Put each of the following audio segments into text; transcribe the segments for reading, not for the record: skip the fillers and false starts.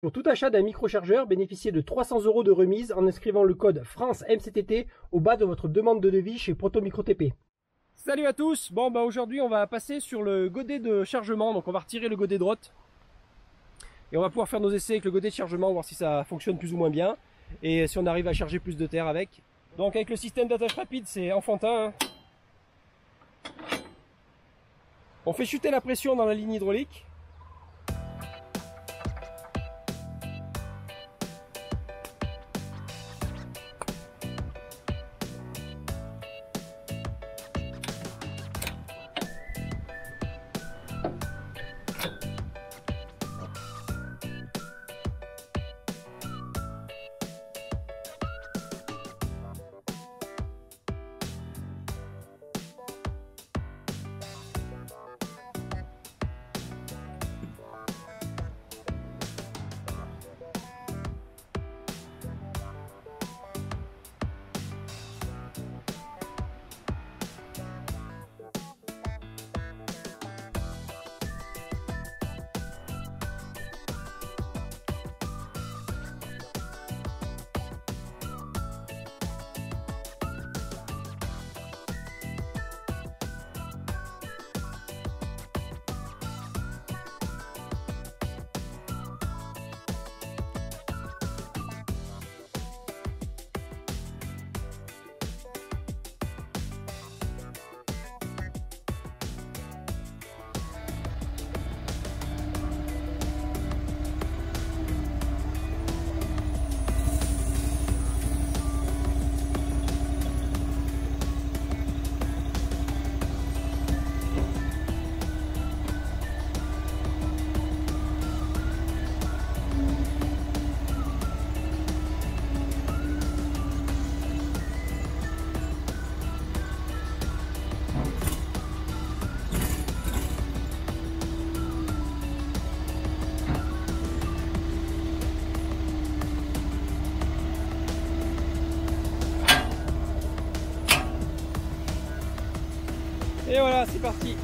Pour tout achat d'un microchargeur, bénéficiez de 300 € de remise en inscrivant le code FranceMCTT au bas de votre demande de devis chez Proto Micro TP. Salut à tous. Bon aujourd'hui on va passer sur le godet de chargement, donc on va retirer le godet de droite et on va pouvoir faire nos essais avec le godet de chargement, voir si ça fonctionne plus ou moins bien et si on arrive à charger plus de terre avec. Donc avec le système d'attache rapide c'est enfantin, hein. On fait chuter la pression dans la ligne hydraulique. Et voilà, c'est parti.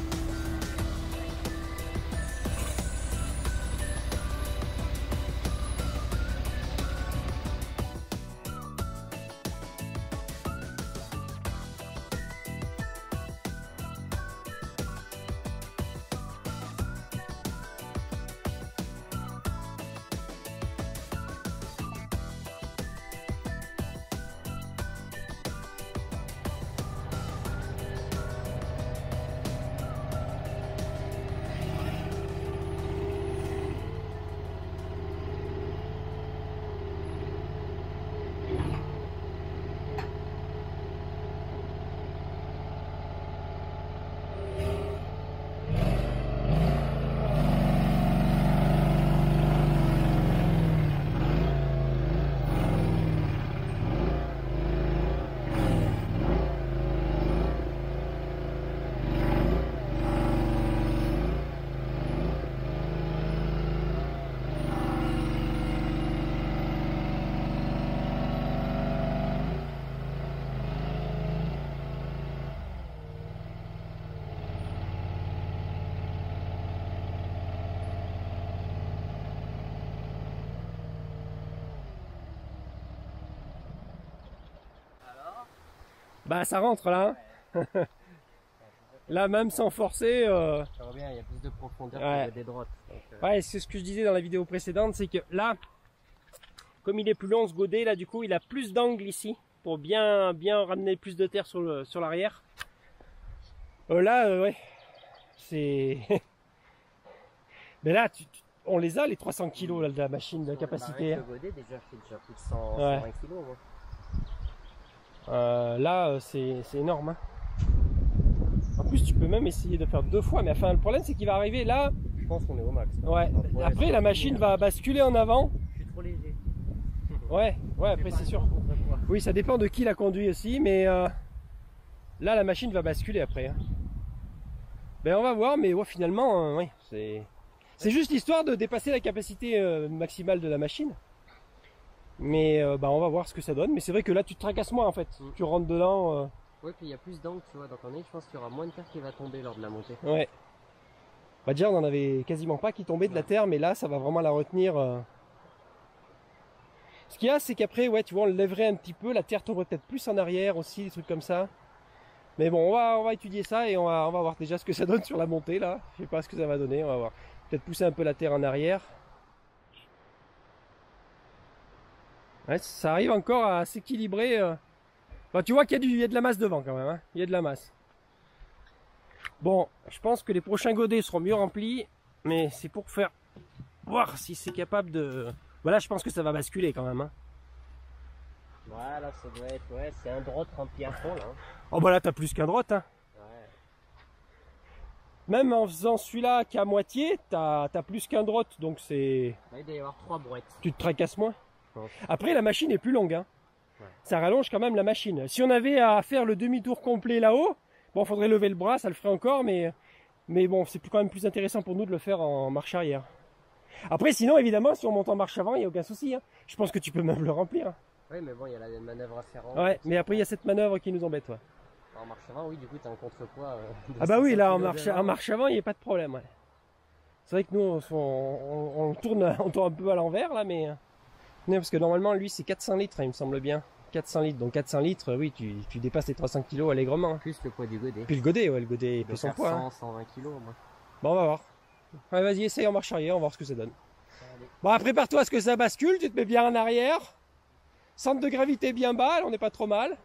Bah ça rentre là. Là même sans forcer. Ça va bien, il y a plus de profondeur Ouais. que des droites. Ouais, c'est ce que je disais dans la vidéo précédente, c'est que là, comme il est plus long ce godet, là du coup il a plus d'angle ici pour bien ramener plus de terre sur l'arrière. Là, ouais, c'est. Mais là, on les a les 300 kg là, de la machine de capacité. Le godet déjà fait déjà plus de 100, Ouais. 120 kg. Là, c'est énorme. Hein. En plus, tu peux même essayer de faire 2 fois, mais enfin, le problème c'est qu'il va arriver là. Je pense qu'on est au max. Ouais. Après, la machine va basculer en avant. Je suis trop léger. Ouais, après c'est sûr. Oui, ça dépend de qui la conduit aussi, mais là, la machine va basculer après. Hein. Ben, on va voir, mais ouais, finalement, oui, c'est juste histoire de dépasser la capacité maximale de la machine. Mais bah, on va voir ce que ça donne. Mais c'est vrai que là, tu te tracasses moins en fait. Tu rentres dedans. Ouais, puis il y a plus d'angle, tu vois. Donc, je pense qu'il y aura moins de terre qui va tomber lors de la montée. Ouais. Bah, déjà, on en avait quasiment pas qui tombait de la terre, mais là, ça va vraiment la retenir. Ce qu'il y a, c'est qu'après, ouais, tu vois, on le lèverait un petit peu, la terre tomberait peut-être plus en arrière aussi, des trucs comme ça. Mais bon, on va étudier ça et on va voir déjà ce que ça donne sur la montée là. Je sais pas ce que ça va donner, on va voir. Peut-être pousser un peu la terre en arrière. Ouais, ça arrive encore à s'équilibrer. Enfin, tu vois qu'il y a de la masse devant quand même, hein. Il y a de la masse. Bon, je pense que les prochains godets seront mieux remplis, mais c'est pour faire voir si c'est capable de... Voilà, je pense que ça va basculer quand même, hein. Voilà, ça doit être, ouais, c'est un drôle rempli à fond là. Oh bah là t'as plus qu'un drôle, hein. Ouais. Même en faisant celui-là qu'à moitié, t'as plus qu'un drôle, donc c'est... Là, il doit y avoir 3 brouettes. Tu te tracasses moins. Je pense. Après la machine est plus longue, hein. Ouais. Ça rallonge quand même la machine. Si on avait à faire le demi-tour complet là-haut, bon, faudrait lever le bras, ça le ferait encore, mais bon, c'est quand même plus intéressant pour nous de le faire en marche arrière. Après, sinon, évidemment, si on monte en marche avant, il n'y a aucun souci, hein. Je pense que tu peux même le remplir, hein. Oui, mais bon, il y a la manœuvre à faire en. Ouais, mais après, il y a cette manœuvre qui nous embête, ouais. En marche avant, oui, du coup, t'as un contrepoids. Ah bah oui, là, en marche avant, il n'y a pas de problème, ouais. C'est vrai que nous, on tourne un peu à l'envers, là, mais... Non, parce que normalement, lui, c'est 400 litres, hein, il me semble bien. 400 litres, donc 400 litres, oui, tu dépasses les 300 kg allègrement, hein. Plus le poids du godet. Puis le godet, ouais, le godet fait son poids, 100, hein. 120 kg, moi. Bon, on va voir. Ouais, vas-y, essaye en marche arrière, on va voir ce que ça donne. Allez. Bon, prépare-toi à ce que ça bascule, tu te mets bien en arrière. Centre de gravité bien bas, là, on n'est pas trop mal.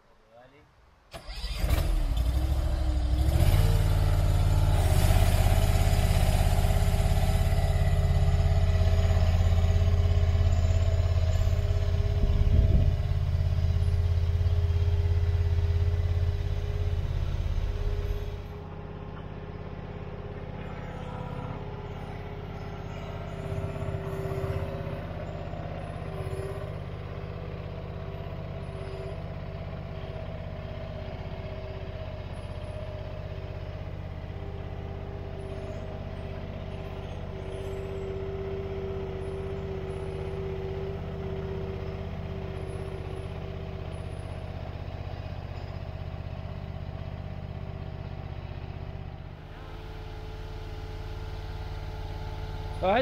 Ouais,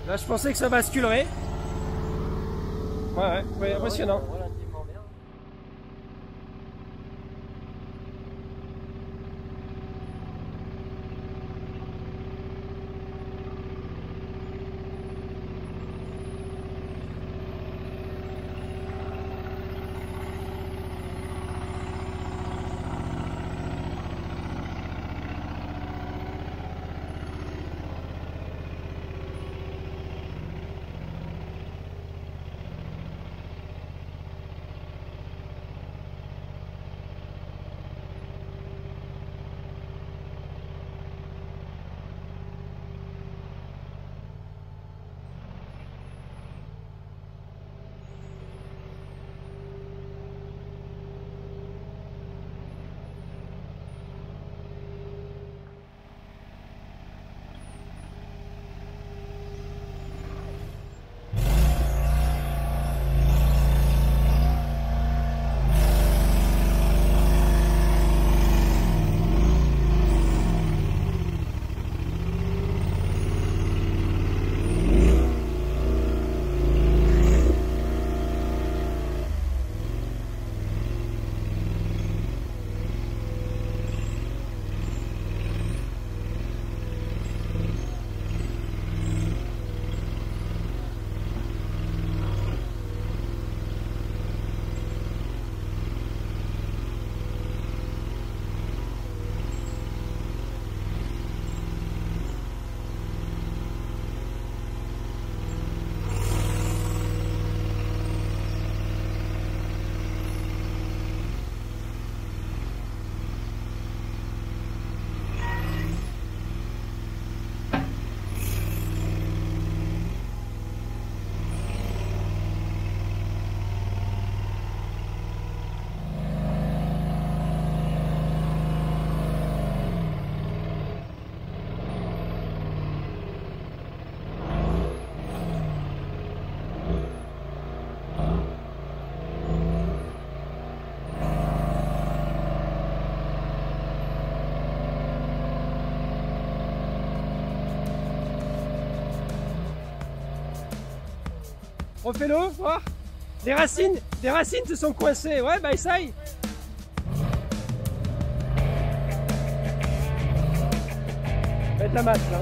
là je pensais que ça basculerait. Ouais, impressionnant. Relativement bien. Refais-le, voir. Des racines se sont coincées. Ouais, bah essaye. Ça va être la masse là.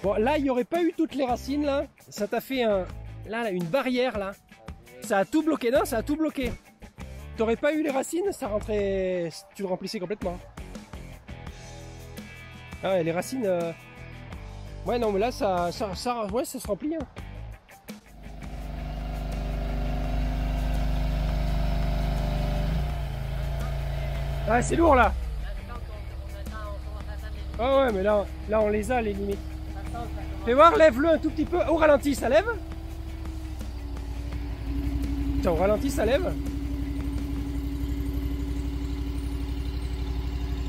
Bon, là, il n'y aurait pas eu toutes les racines, là. Ça t'a fait là, une barrière, là. Ça a tout bloqué. Non, ça a tout bloqué. T'aurais pas eu les racines, ça rentrait... Tu le remplissais complètement. Ah ouais, les racines... Ouais, non, mais là, ouais, ça se remplit, hein. Ah, c'est lourd, là. Ah ouais, mais là, on les a, les limites. Fais voir, lève-le un tout petit peu. Au ralenti, ça lève. Tiens, au ralenti, ça lève.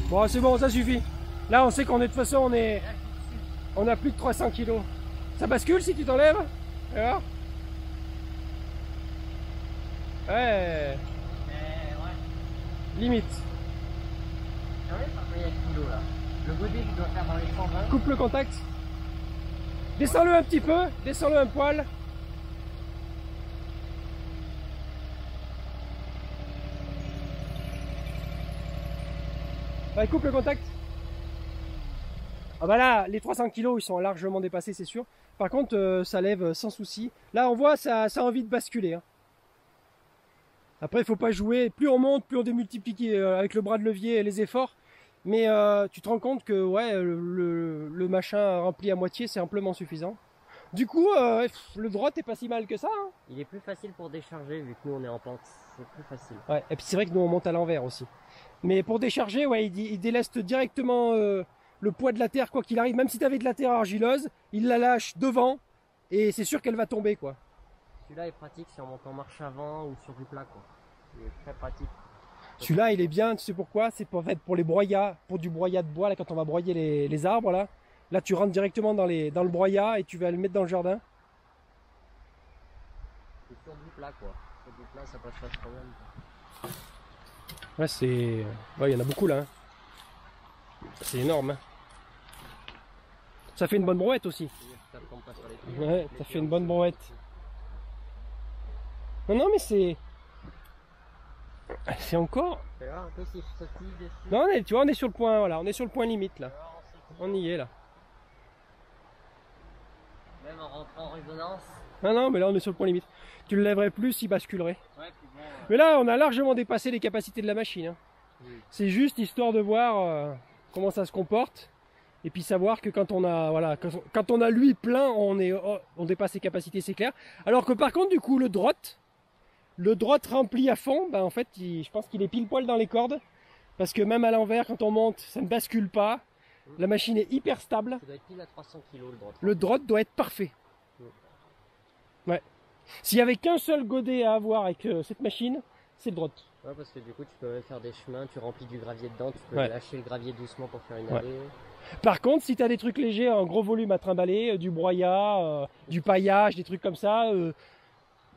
Bon, c'est bon, ça suffit. Là, on sait qu'on est de toute façon, on a plus de 300 kg. Ça bascule si tu t'enlèves. Alors ouais. Limite. Le godet, tu dois faire dans les 120. Coupe le contact. Descends-le un petit peu. Descends-le un poil. Ouais, coupe le contact. Ah bah là, les 300 kg, ils sont largement dépassés, c'est sûr. Par contre, ça lève sans souci. Là, on voit, ça a envie de basculer. Hein. Après, il faut pas jouer. Plus on monte, plus on démultiplie avec le bras de levier et les efforts. Mais tu te rends compte que ouais, le machin rempli à moitié, c'est amplement suffisant. Du coup, le droit est pas si mal que ça. Hein. Il est plus facile pour décharger vu que nous on est en pente. C'est plus facile. Ouais, et puis c'est vrai que nous on monte à l'envers aussi. Mais pour décharger, ouais, il déleste directement le poids de la terre quoi qu'il arrive. Même si tu avais de la terre argileuse, il la lâche devant et c'est sûr qu'elle va tomber quoi. Celui-là est pratique si on monte en marche avant ou sur du plat quoi. Il est très pratique. Celui-là il est bien, tu sais pourquoi? C'est pour, en fait, pour les broyats, pour du broyat de bois là quand on va broyer les arbres là. Là tu rentres directement dans le broyat et tu vas le mettre dans le jardin. C'est sur du plat quoi. Sur du plat ça passe pas de problème. Ouais c'est... Ouais il y en a beaucoup là. Hein. C'est énorme. Hein. Ça fait une bonne brouette aussi. Ouais, ça fait une bonne brouette. Non non mais c'est... C'est encore... Non tu vois on est sur le point, voilà, on est sur le point limite là. On y est là. Même en rentrant en résonance. Non mais là on est sur le point limite. Tu le lèverais plus, il basculerait. Ouais, puis bon, mais là on a largement dépassé les capacités de la machine. Hein. Oui. C'est juste histoire de voir comment ça se comporte. Et puis savoir que quand on a voilà, quand on a l'huile plein, on dépasse ses capacités, c'est clair. Alors que par contre du coup le drot rempli à fond, ben en fait je pense qu'il est pile poil dans les cordes. Parce que même à l'envers quand on monte, ça ne bascule pas. La machine est hyper stable. Ça doit être pile à 300 kg le drot. Le drot doit être parfait. Ouais. S'il y avait qu'un seul godet à avoir avec cette machine, c'est le drot. Ouais, parce que du coup, tu peux même faire des chemins, tu remplis du gravier dedans, tu peux lâcher le gravier doucement pour faire une allée. Par contre, si tu as des trucs légers, un gros volume à trimballer, du broyat, du paillage, des trucs comme ça,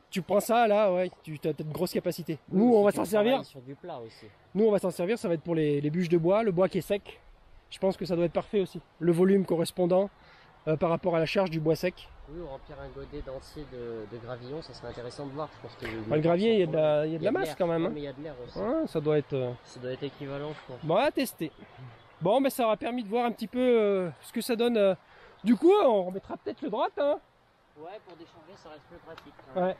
tu prends ça là, ouais, tu as une grosse capacité. Oui, nous, on va s'en servir. Sur du plat aussi. Nous, on va s'en servir, ça va être pour les bûches de bois, le bois qui est sec. Je pense que ça doit être parfait aussi. Le volume correspondant par rapport à la charge du bois sec. Oui, ou remplir un godet d'entier de gravillon, ça serait intéressant de voir. Je pense que le gravier, il y a de la masse quand même. Hein. Mais il y a de l'air aussi. Ouais, ça doit être équivalent, je crois. Bon, à tester. Bon, mais ça aura permis de voir un petit peu ce que ça donne. Du coup, on remettra peut-être le drot. Hein. Ouais, pour décharger, ça reste plus pratique. Ouais.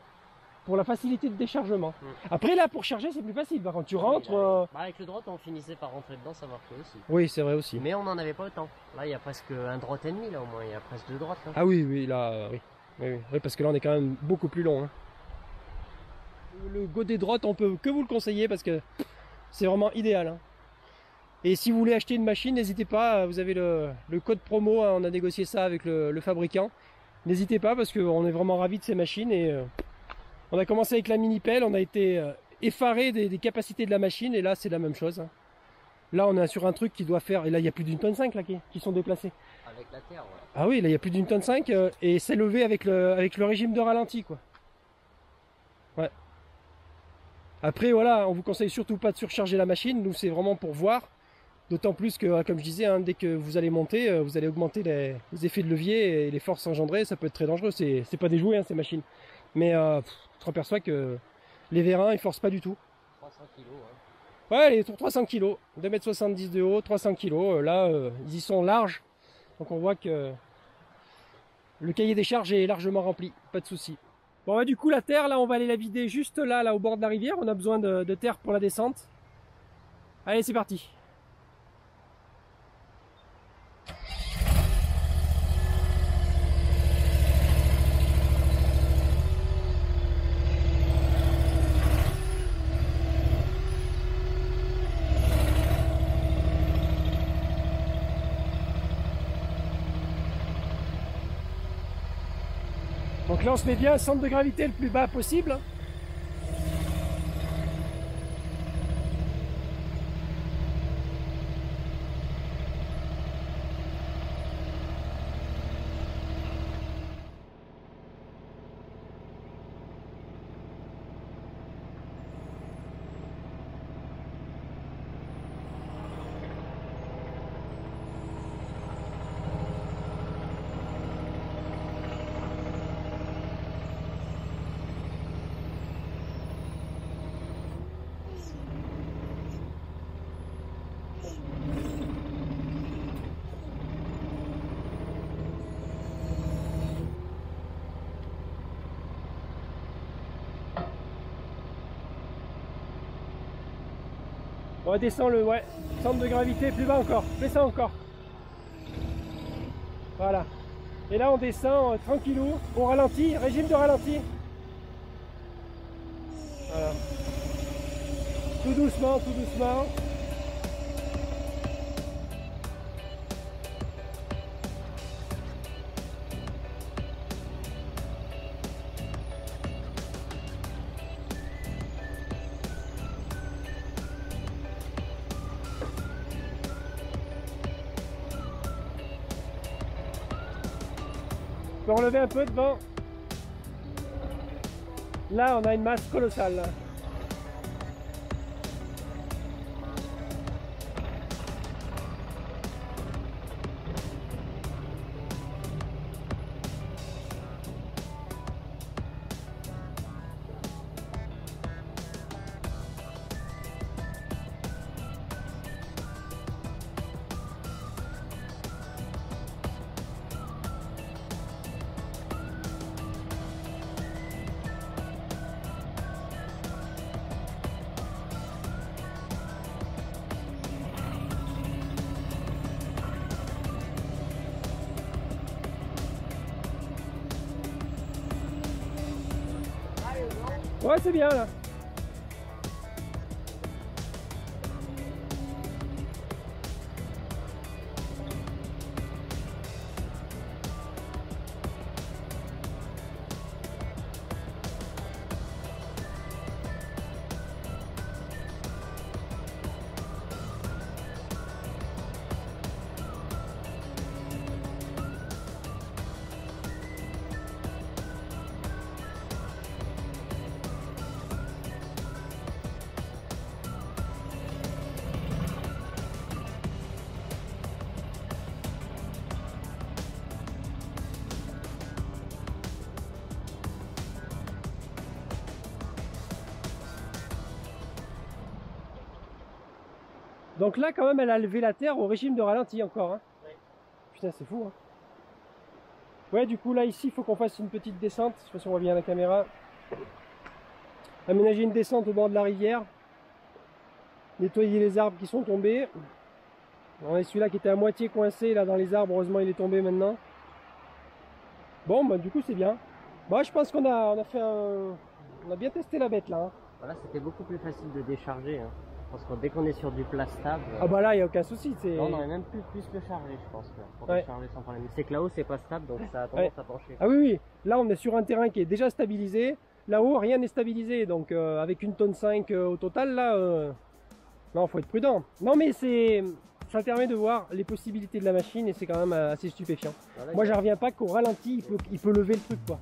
pour la facilité de déchargement. Après là pour charger c'est plus facile, par contre tu rentres... Bah, avec le drop on finissait par rentrer dedans, ça marchait aussi. Oui c'est vrai aussi. Mais on n'en avait pas autant. Là il y a presque un drop et demi là au moins, il y a presque 2 drops. Là. Ah oui, oui, là, oui. Oui, parce que là on est quand même beaucoup plus long. Hein. Le godet droite on peut que vous le conseiller parce que c'est vraiment idéal. Hein. Et si vous voulez acheter une machine, n'hésitez pas, vous avez le code promo, hein, on a négocié ça avec le fabricant. N'hésitez pas parce qu'on est vraiment ravis de ces machines et on a commencé avec la mini pelle, on a été effaré des capacités de la machine et là c'est la même chose. Hein. Là on est sur un truc qui doit faire, et là il y a plus d'une tonne 5 là qui sont déplacés. Avec la terre, ouais. Ah oui, là il y a plus d'une tonne 5 et c'est levé avec le régime de ralenti quoi. Ouais. Après voilà, on vous conseille surtout pas de surcharger la machine, nous c'est vraiment pour voir. D'autant plus que, comme je disais, hein, dès que vous allez monter, vous allez augmenter les effets de levier et les forces engendrées, ça peut être très dangereux, c'est pas des jouets hein, ces machines. Mais tu te aperçois que les vérins ils forcent pas du tout. 300 kg. Hein. Ouais, les 300 kg, 2,70 m de haut, 300 kg, là ils y sont larges. Donc on voit que le cahier des charges est largement rempli, pas de souci. Bon bah, du coup la terre là on va aller la vider juste là au bord de la rivière, on a besoin de terre pour la descente. Allez c'est parti. Donc là on se met bien un centre de gravité le plus bas possible. On redescend le centre de gravité plus bas encore, fais ça encore. Voilà. Et là on descend tranquillou, au ralenti, régime de ralenti. Voilà. Tout doucement, tout doucement. On peut relever un peu devant. Là on a une masse colossale. Là. Ouais, c'est bien là. Donc là quand même elle a levé la terre au régime de ralenti encore. Hein. Ouais. Putain c'est fou. Hein. Ouais du coup là ici il faut qu'on fasse une petite descente. Je sais pas si on voit bien la caméra. aménager une descente au bord de la rivière, nettoyer les arbres qui sont tombés. On est celui-là qui était à moitié coincé là dans les arbres, heureusement il est tombé maintenant. Bon, bah, du coup c'est bien. Bah, je pense qu'on a fait on a bien testé la bête là. Hein. Voilà, c'était beaucoup plus facile de décharger. Hein. Parce que dès qu'on est sur du plat stable. Ah bah là il n'y a aucun souci. Là, on aurait même plus le charger, je pense. Là, pour décharger sans problème. C'est que là-haut c'est pas stable donc ça a tendance à pencher. Ah oui, oui. Là on est sur un terrain qui est déjà stabilisé. Là-haut rien n'est stabilisé. Donc avec une tonne 5 au total là. Non, faut être prudent. Non mais ça permet de voir les possibilités de la machine et c'est quand même assez stupéfiant. Voilà, moi j'en reviens pas qu'au ralenti il peut lever le truc quoi.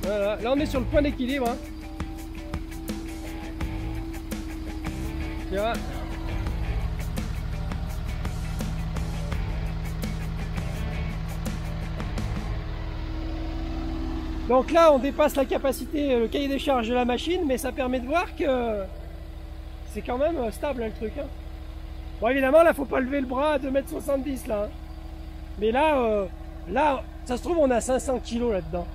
Voilà, là on est sur le point d'équilibre. Hein. Tu vois. Donc là on dépasse la capacité, le cahier des charges de la machine, mais ça permet de voir que c'est quand même stable hein, le truc. Hein. Bon évidemment là faut pas lever le bras à 2,70 m là. Hein. Mais là, là ça se trouve on a 500 kg là-dedans.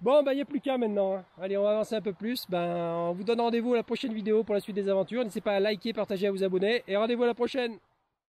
Bon, bah, il n'y a plus qu'un maintenant. Hein. Allez, on va avancer un peu plus. Ben, on vous donne rendez-vous à la prochaine vidéo pour la suite des aventures. N'hésitez pas à liker, partager, à vous abonner. Et rendez-vous à la prochaine.